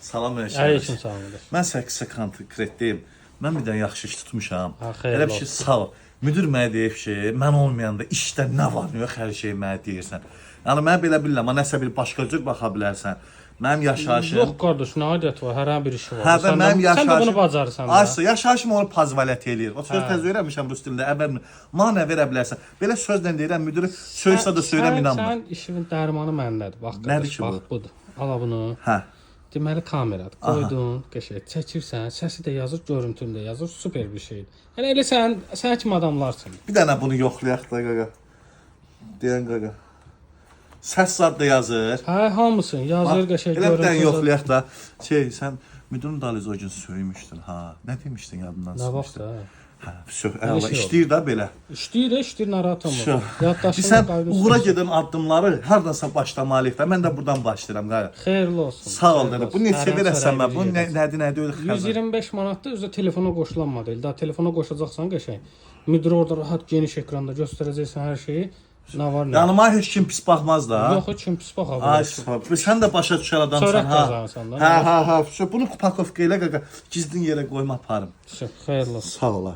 Salam Aleyküm salam. Mən 8 konkretdeyim. Mən bir dənə yaxşı iş tutmuşam. xeyirli Elə bir şey sağ ol. Müdür mənə deyib ki, mən olmayanda işdə nə var, nə yox hər şeyi mənə deyirsən. Yəni mən belə bilmirəm, amma nəsə bir başqa cür baxa bilərsən. Mənim yaşayışım... Yox qardaş, nə aidiyyət var, hər bir işi var. Hə, mənim yaşayışım... Sən də bunu bacarırsan. Aysa, yaşayışım onu pozvalət eləyir. O söz tez öyrənmişəm rus dilində, əbər mənə verə bilərsən. Belə sözlə deyirəm, müdürü söysə də söyləm, inanmır. Sən işin dərmanı məndədir. Bax, nədir ki bu? Bax, budur. Ala bunu. Hə. Deməli kameradır. Qoydun, qəşəng çəkirsən, səsi də yazır, görüntünü də yazır, super bir şeydir. Yəni elə sən kimi adamlarsın. Bir dənə bunu yoxlayaq da qaqa. Deyən qaqa. Səs zad da yazır. Hə, hamısın yazır, qəşəng görüntü. Elə bir dənə yoxlayaq da. Sən müdürün dalınca o gün söymüşdün ha. Nə demişdin yadından çıxmışdı? Nə vaxt da? Hə, işləyir də belə. İşləyir, narahat olma. Sən uğura gedən addımları hardansa başlamalıyıq da. Mən də buradan başlayıram qaqa. Xeyirli olsun. Sağ ol dedi. Bu neçə verəsən mən? Bu nədir öyle xəzər? 125 manatda özü telefona qoşulanmadı. Daha telefona qoşacaqsan qəşəng. Müdür orada rahat geniş ekranda göstərəcəksən hər şeyi. Nə var nə? Yanıma heç kim pis baxmaz da. Yox, heç kim pis baxmır. Ay, sən də başa düşən adamsan ha. Hə. Bunu pakovka ilə qaqa gizlin yerə qoyma aparım. Xeyirli olsun. Sağ ol.